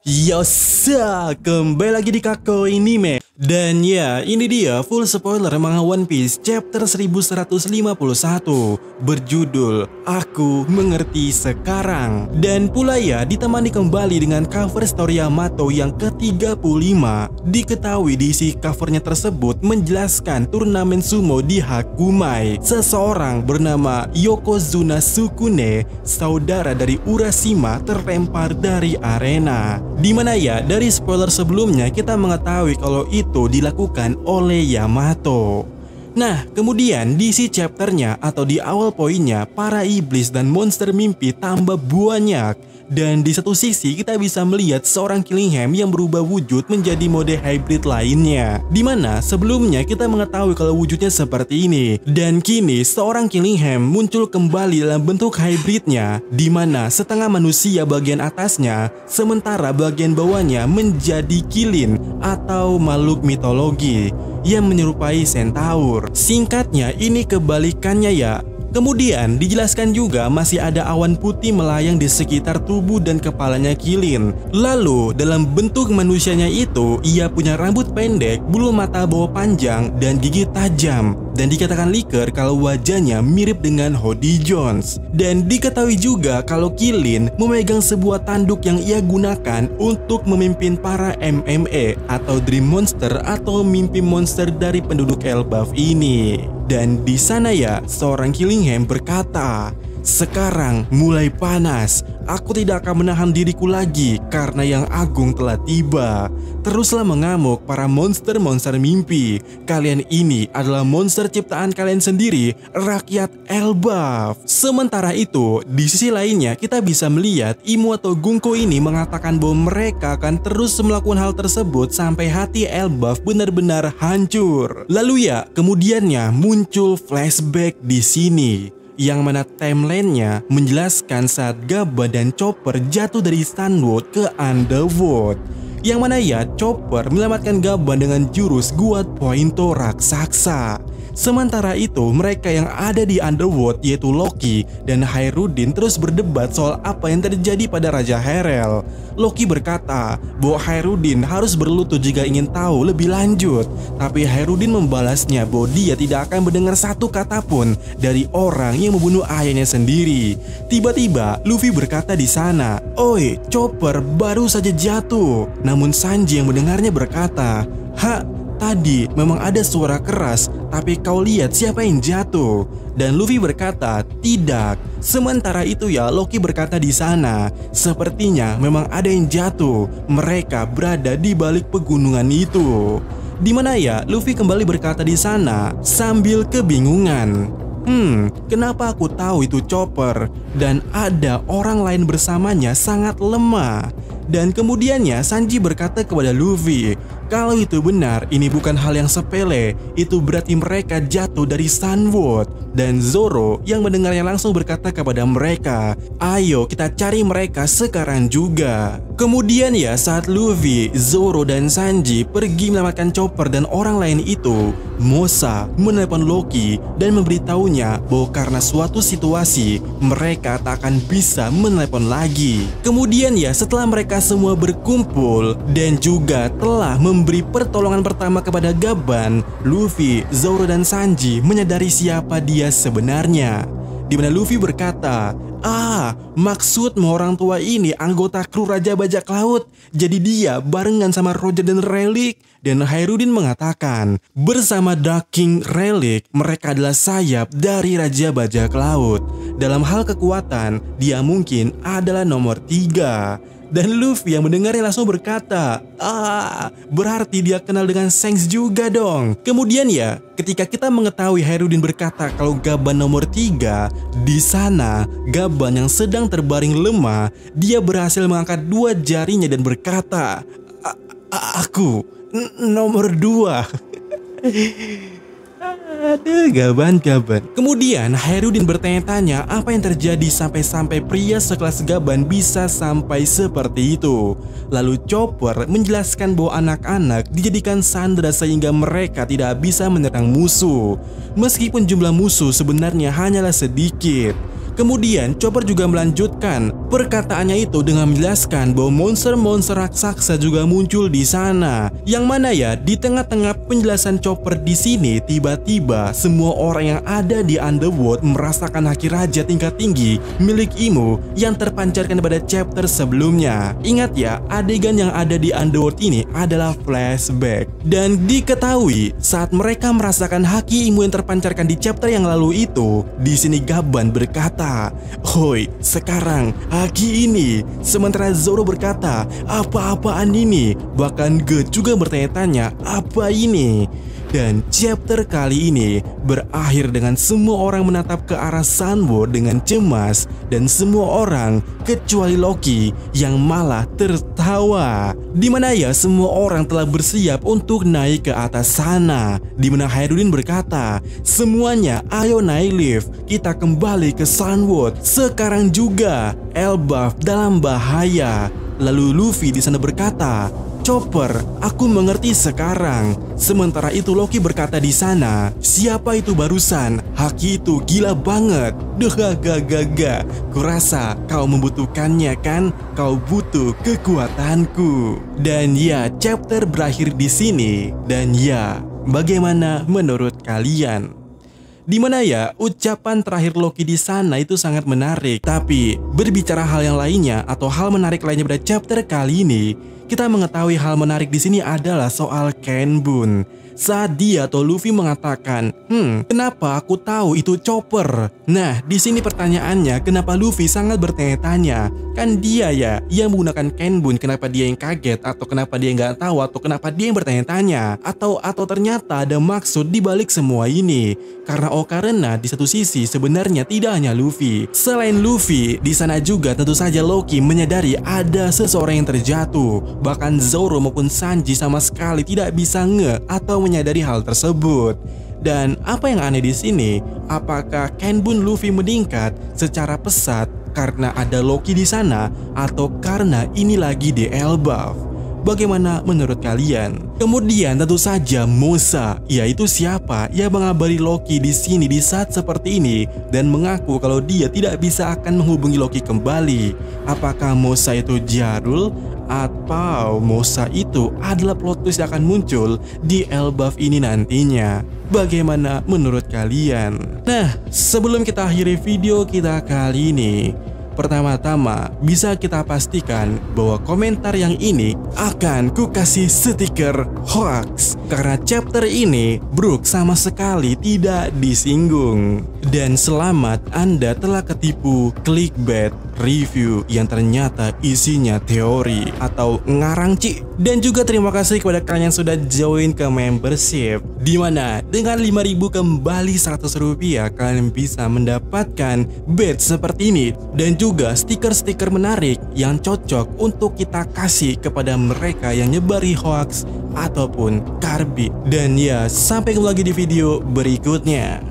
Yosa, kembali lagi di Kako Anime. Dan ya, ini dia full spoiler manga One Piece chapter 1151 berjudul Aku Mengerti Sekarang. Dan pula ya, ditemani kembali dengan cover story Yamato yang ke-35. Diketahui di isi covernya tersebut menjelaskan turnamen sumo di Hakumai. Seseorang bernama Yokozuna Sukune, saudara dari Urashima, terlempar dari arena. Dimana ya, dari spoiler sebelumnya kita mengetahui kalau itu dilakukan oleh Yamato. Nah, kemudian di isi chapternya atau di awal poinnya, para iblis dan monster mimpi tambah banyak. Dan di satu sisi kita bisa melihat seorang Killingham yang berubah wujud menjadi mode hybrid lainnya. Dimana sebelumnya kita mengetahui kalau wujudnya seperti ini. Dan kini seorang Killingham muncul kembali dalam bentuk hybridnya, dimana setengah manusia bagian atasnya, sementara bagian bawahnya menjadi Killin atau makhluk mitologi yang menyerupai Centaur. Singkatnya ini kebalikannya ya. Kemudian dijelaskan juga masih ada awan putih melayang di sekitar tubuh dan kepalanya Killin. Lalu dalam bentuk manusianya itu ia punya rambut pendek, bulu mata bawah panjang, dan gigi tajam. Dan dikatakan Licker kalau wajahnya mirip dengan Hody Jones. Dan diketahui juga kalau Killin memegang sebuah tanduk yang ia gunakan untuk memimpin para MMA atau Dream Monster atau mimpi monster dari penduduk Elbaf ini. Dan di sana ya, seorang Killingham berkata, "Sekarang mulai panas. Aku tidak akan menahan diriku lagi karena yang agung telah tiba. Teruslah mengamuk para monster-monster mimpi. Kalian ini adalah monster ciptaan kalian sendiri, rakyat Elbaf." Sementara itu, di sisi lainnya kita bisa melihat Imu atau Gunko ini mengatakan bahwa mereka akan terus melakukan hal tersebut sampai hati Elbaf benar-benar hancur. Lalu ya, kemudiannya muncul flashback di sini, yang mana timelinenya menjelaskan saat Gabba dan Chopper jatuh dari Stanwood ke Underworld. Yang mana ya, Chopper menyelamatkan Gabba dengan jurus Guat Pointo Raksasa. Sementara itu, mereka yang ada di Underworld yaitu Loki dan Hairudin terus berdebat soal apa yang terjadi pada Raja Herel. Loki berkata bahwa Hairudin harus berlutut jika ingin tahu lebih lanjut. Tapi Hairudin membalasnya bahwa dia tidak akan mendengar satu kata pun dari orang yang membunuh ayahnya sendiri. Tiba-tiba Luffy berkata di sana, "Oi, Chopper baru saja jatuh." Namun Sanji yang mendengarnya berkata, "Tadi memang ada suara keras, tapi kau lihat siapa yang jatuh?" Dan Luffy berkata, "Tidak." Sementara itu ya, Loki berkata di sana, "Sepertinya memang ada yang jatuh. Mereka berada di balik pegunungan itu." Dimana ya, Luffy kembali berkata di sana sambil kebingungan. Kenapa aku tahu itu Chopper? Dan ada orang lain bersamanya sangat lemah." Dan kemudiannya Sanji berkata kepada Luffy, "Kalau itu benar, ini bukan hal yang sepele. Itu berarti mereka jatuh dari Sunwood." Dan Zoro yang mendengarnya langsung berkata kepada mereka, "Ayo kita cari mereka sekarang juga." Kemudian ya, saat Luffy, Zoro, dan Sanji pergi menyelamatkan Chopper dan orang lain itu, Mosa menelepon Loki dan memberitahunya bahwa karena suatu situasi mereka tak akan bisa menelepon lagi. Kemudian ya, setelah mereka semua berkumpul dan juga telah memberi pertolongan pertama kepada Gaban, Luffy, Zoro, dan Sanji menyadari siapa dia sebenarnya. Dimana Luffy berkata, maksudmu orang tua ini anggota kru Raja Bajak Laut. Jadi dia barengan sama Roger dan Relic." Dan Hairudin mengatakan, "Bersama Dark King Relic, mereka adalah sayap dari Raja Bajak Laut. Dalam hal kekuatan, dia mungkin adalah nomor 3. Dan Luffy yang mendengarnya langsung berkata, berarti dia kenal dengan Shanks juga dong." Kemudian ya, ketika kita mengetahui Hairudin berkata kalau Gaban nomor 3, di sana Gaban yang sedang terbaring lemah, dia berhasil mengangkat 2 jarinya dan berkata, "Aku nomor 2." Aduh, Gaban. Kemudian Hairudin bertanya-tanya apa yang terjadi sampai pria sekelas Gaban bisa sampai seperti itu. Lalu Chopper menjelaskan bahwa anak-anak dijadikan sandera sehingga mereka tidak bisa menyerang musuh. Meskipun jumlah musuh sebenarnya hanyalah sedikit. Kemudian Chopper juga melanjutkan Perkataannya itu dengan menjelaskan bahwa monster-monster raksasa juga muncul di sana. Yang mana ya, di tengah-tengah penjelasan Chopper di sini, tiba-tiba semua orang yang ada di Underworld merasakan haki raja tingkat tinggi milik Imo yang terpancarkan pada chapter sebelumnya. Ingat ya, adegan yang ada di Underworld ini adalah flashback. Dan diketahui saat mereka merasakan haki Imo yang terpancarkan di chapter yang lalu itu, di sini Gaban berkata, "Hoi, sekarang haki ini." Sementara Zoro berkata, "Apa-apaan ini?" Bahkan Ge juga bertanya-tanya, "Apa ini?" Dan chapter kali ini berakhir dengan semua orang menatap ke arah Sunward dengan cemas, dan semua orang kecuali Loki yang malah tertawa. Dimana ya semua orang telah bersiap untuk naik ke atas sana. Dimana Hyrule berkata, "Semuanya ayo naik lift, kita kembali ke Sunward sekarang juga. Elbaf dalam bahaya." Lalu Luffy di sana berkata, "Chopper, aku mengerti sekarang." Sementara itu Loki berkata di sana, "Siapa itu barusan? Haki itu gila banget." Gaga. Kurasa kau membutuhkannya kan? Kau butuh kekuatanku. Dan ya, chapter berakhir di sini. Dan ya, bagaimana menurut kalian? Dimana ya ucapan terakhir Loki di sana itu sangat menarik. Tapi berbicara hal yang lainnya atau hal menarik lainnya pada chapter kali ini, kita mengetahui hal menarik di sini adalah soal Kenbun. Saat dia atau Luffy mengatakan, kenapa aku tahu itu Chopper?" Nah, di sini pertanyaannya, kenapa Luffy sangat bertanya-tanya? Kan dia ya yang menggunakan Kenbun, kenapa dia yang kaget? Atau kenapa dia nggak tahu? Atau kenapa dia yang bertanya-tanya? Atau ternyata ada maksud di balik semua ini? Karena di satu sisi sebenarnya tidak hanya Luffy. Selain Luffy, di sana juga tentu saja Loki menyadari ada seseorang yang terjatuh. Bahkan Zoro maupun Sanji sama sekali tidak bisa atau menyadari hal tersebut. Dan apa yang aneh di sini, apakah Kenbun Luffy meningkat secara pesat karena ada Loki di sana atau karena ini lagi di Elbaf? Bagaimana menurut kalian? Kemudian tentu saja Mosa, yaitu siapa yang mengabari Loki di sini di saat seperti ini dan mengaku kalau dia tidak bisa akan menghubungi Loki kembali. Apakah Mosa itu Jarul? Atau Mosa itu adalah plot twist yang akan muncul di Elbaf ini nantinya? Bagaimana menurut kalian? Nah, sebelum kita akhiri video kita kali ini, pertama-tama bisa kita pastikan bahwa komentar yang ini akan ku kasih stiker hoax. Karena chapter ini Brook sama sekali tidak disinggung. Dan selamat Anda telah ketipu clickbait review yang ternyata isinya teori atau ngarang cik. Dan juga terima kasih kepada kalian yang sudah join ke membership, dimana dengan 5.000 kembali 100 rupiah kalian bisa mendapatkan badge seperti ini. Dan juga stiker-stiker menarik yang cocok untuk kita kasih kepada mereka yang nyebari hoax ataupun karbit. Dan ya, sampai ketemu lagi di video berikutnya.